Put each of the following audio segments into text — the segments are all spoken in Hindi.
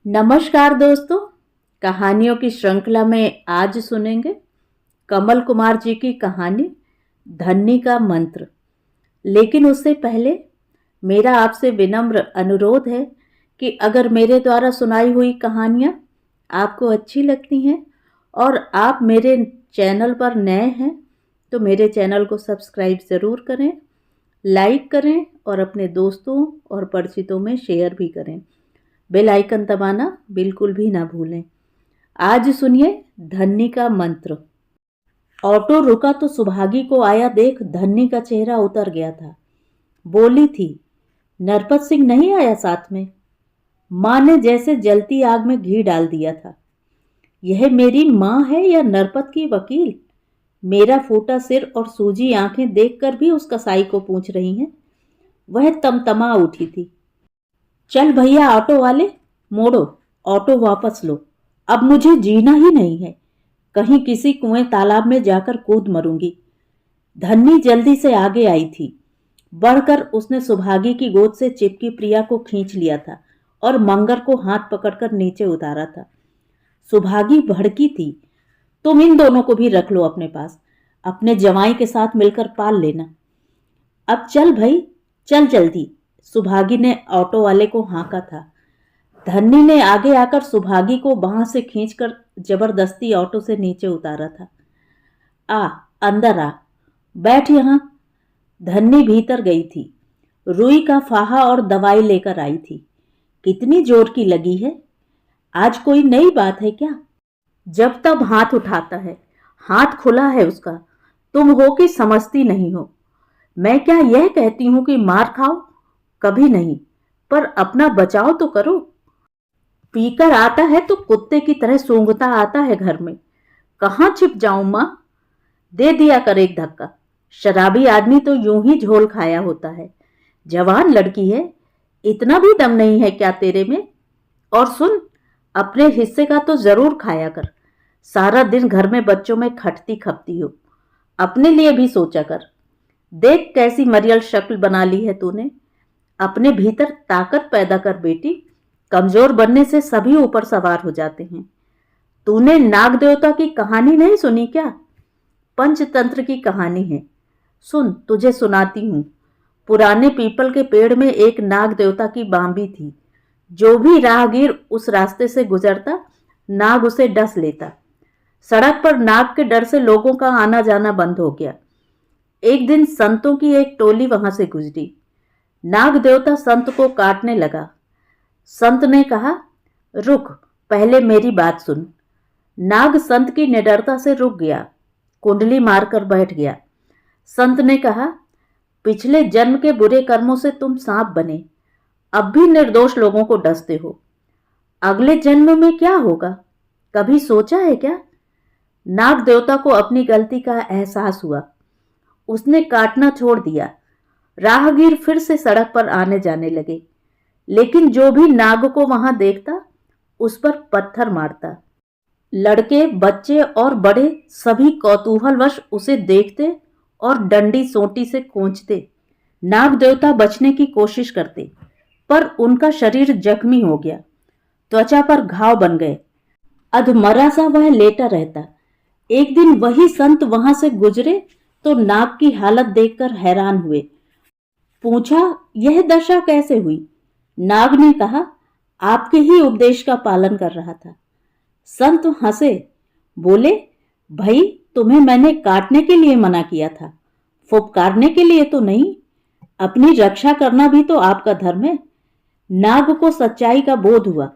नमस्कार दोस्तों। कहानियों की श्रृंखला में आज सुनेंगे कमल कुमार जी की कहानी धन्नी का मंत्र। लेकिन उससे पहले मेरा आपसे विनम्र अनुरोध है कि अगर मेरे द्वारा सुनाई हुई कहानियाँ आपको अच्छी लगती हैं और आप मेरे चैनल पर नए हैं तो मेरे चैनल को सब्सक्राइब ज़रूर करें, लाइक करें और अपने दोस्तों और परिचितों में शेयर भी करें। बेल आइकन दबाना बिल्कुल भी ना भूलें। आज सुनिए धन्नी का मंत्र। ऑटो रुका तो सुभागी को आया देख धन्नी का चेहरा उतर गया था। बोली थी, नरपत सिंह नहीं आया साथ में? माँ ने जैसे जलती आग में घी डाल दिया था। यह मेरी माँ है या नरपत की वकील? मेरा फूटा सिर और सूजी आंखें देखकर भी उस कसाई को पूछ रही हैं। वह तमतमा उठी थी। चल भैया ऑटो वाले, मोड़ो, ऑटो वापस लो। अब मुझे जीना ही नहीं है। कहीं किसी कुएं तालाब में जाकर कूद मरूंगी। धन्नी जल्दी से आगे आई थी। बढ़कर उसने सुभागी की गोद से चिपकी प्रिया को खींच लिया था और मंगर को हाथ पकड़कर नीचे उतारा था। सुभागी भड़की थी, तुम इन दोनों को भी रख लो अपने पास, अपने जवाई के साथ मिलकर पाल लेना। अब चल भाई, चल जल्दी, सुभागी ने ऑटो वाले को हाँका था। धन्नी ने आगे आकर सुभागी को बांह से खींचकर जबरदस्ती ऑटो से नीचे उतारा था। आ, अंदर आ, बैठ यहाँ। धन्नी भीतर गई थी। रुई का फाहा और दवाई लेकर आई थी। कितनी जोर की लगी है। आज कोई नई बात है क्या? जब तब हाथ उठाता है, हाथ खुला है उसका। तुम हो कि समझती नहीं हो। मैं क्या यह कहती हूं कि मार खाओ? कभी नहीं, पर अपना बचाव तो करो। पीकर आता है तो कुत्ते की तरह सूंघता आता है घर में। कहाँ छिप जाऊं मां? दे दिया कर एक धक्का। शराबी आदमी तो यूं ही झोल खाया होता है। जवान लड़की है, इतना भी दम नहीं है क्या तेरे में? और सुन, अपने हिस्से का तो जरूर खाया कर। सारा दिन घर में बच्चों में खटती खपती हो। अपने लिए भी सोचा कर। देख कैसी मरियल शक्ल बना ली है तूने। अपने भीतर ताकत पैदा कर बेटी। कमजोर बनने से सभी ऊपर सवार हो जाते हैं। तूने नाग देवता की कहानी नहीं सुनी क्या? पंचतंत्र की कहानी है। सुन, तुझे सुनाती हूं। पुराने पीपल के पेड़ में एक नाग देवता की बांबी थी। जो भी राहगीर उस रास्ते से गुजरता, नाग उसे डस लेता। सड़क पर नाग के डर से लोगों का आना जाना बंद हो गया। एक दिन संतों की एक टोली वहां से गुजरी। नाग देवता संत को काटने लगा। संत ने कहा, रुक, पहले मेरी बात सुन। नाग संत की निडरता से रुक गया, कुंडली मारकर बैठ गया। संत ने कहा, पिछले जन्म के बुरे कर्मों से तुम सांप बने, अब भी निर्दोष लोगों को डसते हो। अगले जन्म में क्या होगा, कभी सोचा है क्या? नाग देवता को अपनी गलती का एहसास हुआ। उसने काटना छोड़ दिया। राहगीर फिर से सड़क पर आने जाने लगे, लेकिन जो भी नाग को वहां देखता उस पर पत्थर मारता। लड़के, बच्चे और बड़े सभी कौतूहलवश उसे देखते और डंडी सोंटी से खींचते। नाग देवता बचने की कोशिश करते, पर उनका शरीर जख्मी हो गया। त्वचा पर घाव बन गए। अधमरा सा वह लेटा रहता। एक दिन वही संत वहां से गुजरे तो नाग की हालत देखकर हैरान हुए। पूछा, यह दशा कैसे हुई? नाग ने कहा, आपके ही उपदेश का पालन कर रहा था। संत हंसे, बोले, भाई तुम्हें मैंने काटने के लिए मना किया था, फुफकारने के लिए तो नहीं। अपनी रक्षा करना भी तो आपका धर्म है। नाग को सच्चाई का बोध हुआ।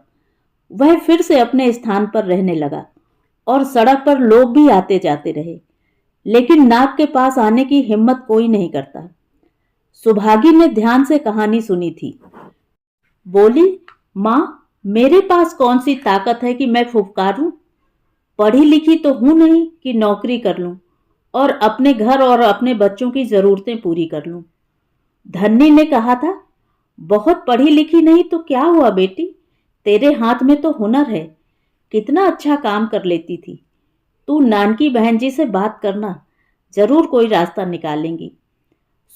वह फिर से अपने स्थान पर रहने लगा और सड़क पर लोग भी आते जाते रहे, लेकिन नाग के पास आने की हिम्मत कोई नहीं करता। सुभागी ने ध्यान से कहानी सुनी थी। बोली, मां, मेरे पास कौन सी ताकत है कि मैं फुफकारूं? पढ़ी लिखी तो हूं नहीं कि नौकरी कर लूं और अपने घर और अपने बच्चों की जरूरतें पूरी कर लूं। धन्नी ने कहा था, बहुत पढ़ी लिखी नहीं तो क्या हुआ बेटी, तेरे हाथ में तो हुनर है, कितना अच्छा काम कर लेती थी। तू नानकी बहन जी से बात करना, जरूर कोई रास्ता निकालेंगी।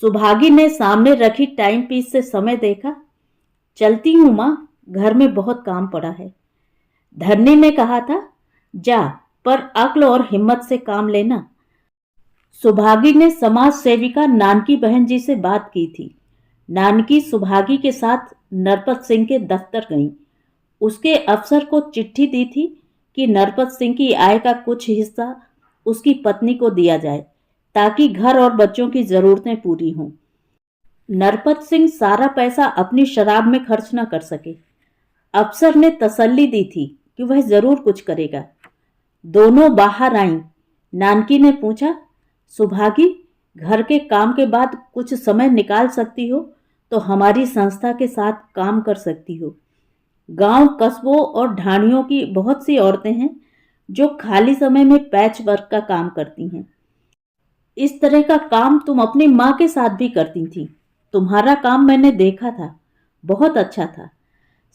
सुभागी ने सामने रखी टाइम पीस से समय देखा। चलती हूं मां, घर में बहुत काम पड़ा है। धन्नी ने कहा था, जा, पर अक्ल और हिम्मत से काम लेना। सुभागी ने समाज सेविका नानकी बहन जी से बात की थी। नानकी सुभागी के साथ नरपत सिंह के दफ्तर गईं। उसके अफसर को चिट्ठी दी थी कि नरपत सिंह की आय का कुछ हिस्सा उसकी पत्नी को दिया जाए ताकि घर और बच्चों की जरूरतें पूरी हों। नरपत सिंह सारा पैसा अपनी शराब में खर्च न कर सके। अफसर ने तसल्ली दी थी कि वह जरूर कुछ करेगा। दोनों बाहर आईं। नानकी ने पूछा, सुभागी, घर के काम के बाद कुछ समय निकाल सकती हो तो हमारी संस्था के साथ काम कर सकती हो। गांव, कस्बों और ढाणियों की बहुत सी औरतें हैं जो खाली समय में पैच वर्क का काम करती हैं। इस तरह का काम तुम अपनी माँ के साथ भी करती थी। तुम्हारा काम मैंने देखा था, बहुत अच्छा था।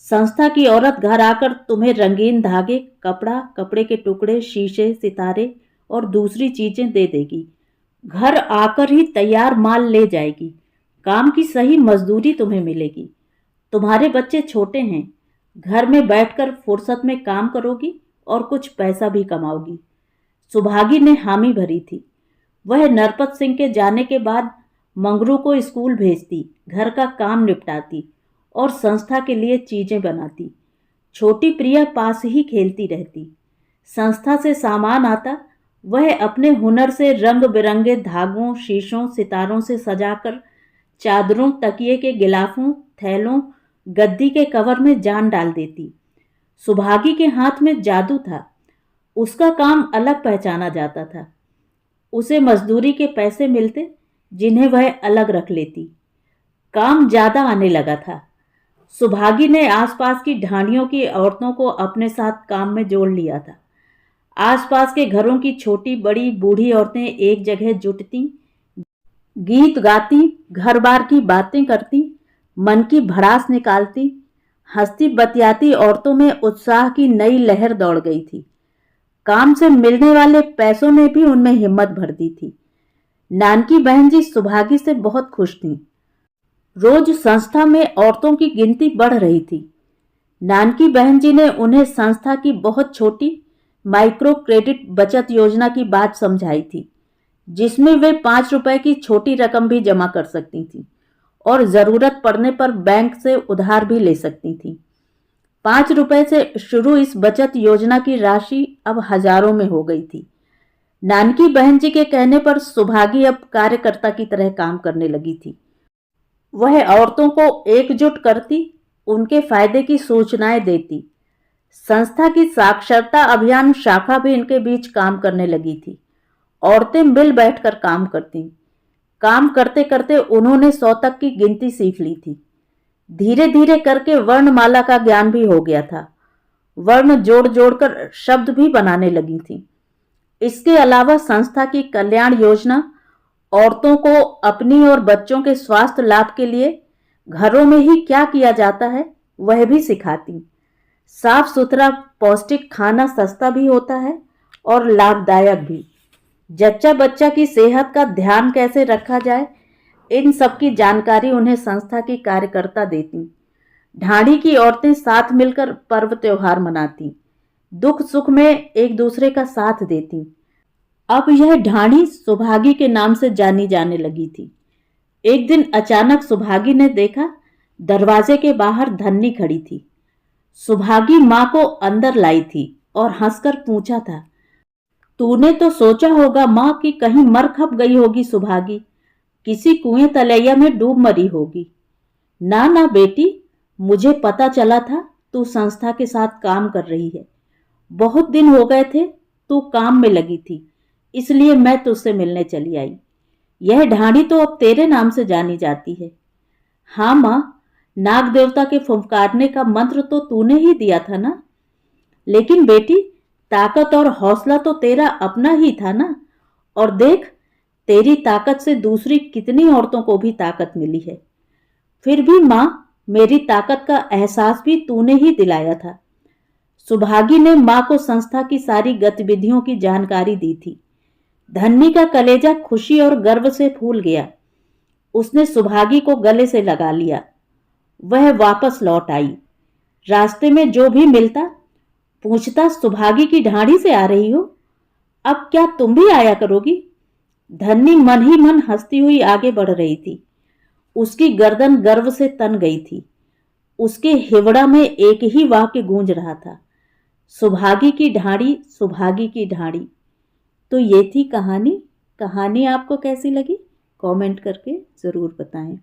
संस्था की औरत घर आकर तुम्हें रंगीन धागे, कपड़ा, कपड़े के टुकड़े, शीशे, सितारे और दूसरी चीजें दे देगी। घर आकर ही तैयार माल ले जाएगी। काम की सही मजदूरी तुम्हें मिलेगी। तुम्हारे बच्चे छोटे हैं, घर में बैठकर फुर्सत में काम करोगी और कुछ पैसा भी कमाओगी। सुभागी ने हामी भरी थी। वह नरपत सिंह के जाने के बाद मंगरू को स्कूल भेजती, घर का काम निपटाती और संस्था के लिए चीजें बनाती। छोटी प्रिया पास ही खेलती रहती। संस्था से सामान आता, वह अपने हुनर से रंग बिरंगे धागों, शीशों, सितारों से सजाकर चादरों, तकिए के गिलाफों, थैलों, गद्दी के कवर में जान डाल देती। सुभागी के हाथ में जादू था। उसका काम अलग पहचाना जाता था। उसे मजदूरी के पैसे मिलते जिन्हें वह अलग रख लेती। काम ज्यादा आने लगा था। सुभागी ने आसपास की ढाणियों की औरतों को अपने साथ काम में जोड़ लिया था। आसपास के घरों की छोटी बड़ी बूढ़ी औरतें एक जगह जुटती, गीत गाती, घर बार की बातें करती, मन की भड़ास निकालती। हंसती बतियाती औरतों में उत्साह की नई लहर दौड़ गई थी। काम से मिलने वाले पैसों ने भी उनमें हिम्मत भर दी थी। नानकी बहन जी सुभागी से बहुत खुश थीं। रोज संस्था में औरतों की गिनती बढ़ रही थी। नानकी बहन जी ने उन्हें संस्था की बहुत छोटी माइक्रो क्रेडिट बचत योजना की बात समझाई थी, जिसमें वे 5 रुपए की छोटी रकम भी जमा कर सकती थी और जरूरत पड़ने पर बैंक से उधार भी ले सकती थी। 5 रुपए से शुरू इस बचत योजना की राशि अब हजारों में हो गई थी। नानकी बहन जी के कहने पर सुभागी अब कार्यकर्ता की तरह काम करने लगी थी। वह औरतों को एकजुट करती, उनके फायदे की सूचनाएं देती। संस्था की साक्षरता अभियान शाखा भी इनके बीच काम करने लगी थी। औरतें मिल बैठकर काम करती। काम करते करते उन्होंने 100 तक की गिनती सीख ली थी। धीरे धीरे करके वर्णमाला का ज्ञान भी हो गया था। वर्ण जोड़ जोड़कर शब्द भी बनाने लगी थी। इसके अलावा संस्था की कल्याण योजना औरतों को अपनी और बच्चों के स्वास्थ्य लाभ के लिए घरों में ही क्या किया जाता है वह भी सिखाती। साफ सुथरा पौष्टिक खाना सस्ता भी होता है और लाभदायक भी। जच्चा बच्चा की सेहत का ध्यान कैसे रखा जाए, इन सब की जानकारी उन्हें संस्था की कार्यकर्ता देती। ढाणी की औरतें साथ मिलकर पर्व त्योहार मनाती, दुख सुख में एक दूसरे का साथ देती। अब यह ढाणी सुभागी के नाम से जानी जाने लगी थी। एक दिन अचानक सुभागी ने देखा, दरवाजे के बाहर धन्नी खड़ी थी। सुभागी माँ को अंदर लाई थी और हंसकर पूछा था, तूने तो सोचा होगा माँ कि कहीं मर खप गई होगी सुभागी, किसी कुएं तलैया में डूब मरी होगी। ना ना बेटी, मुझे पता चला था तू संस्था के साथ काम कर रही है। बहुत दिन हो गए थे तू काम में लगी थी, इसलिए मैं तुझसे मिलने चली आई। यह ढाणी तो अब तेरे नाम से जानी जाती है। हाँ माँ, नाग देवता के फुफकारने का मंत्र तो तूने ही दिया था ना। लेकिन बेटी, ताकत और हौसला तो तेरा अपना ही था ना। और देख, तेरी ताकत से दूसरी कितनी औरतों को भी ताकत मिली है। फिर भी माँ, मेरी ताकत का एहसास भी तूने ही दिलाया था। सुभागी ने माँ को संस्था की सारी गतिविधियों की जानकारी दी थी। धन्नी का कलेजा खुशी और गर्व से फूल गया। उसने सुभागी को गले से लगा लिया। वह वापस लौट आई। रास्ते में जो भी मिलता पूछता सुभागी की ढाड़ी से आ रही हो, अब क्या तुम भी आया करोगी? धन्नी मन ही मन हंसती हुई आगे बढ़ रही थी। उसकी गर्दन गर्व से तन गई थी। उसके हिवड़ा में एक ही वाक्य गूंज रहा था, सुभागी की ढाड़ी, सुभागी की ढाड़ी। तो ये थी कहानी। कहानी आपको कैसी लगी? कमेंट करके ज़रूर बताएं।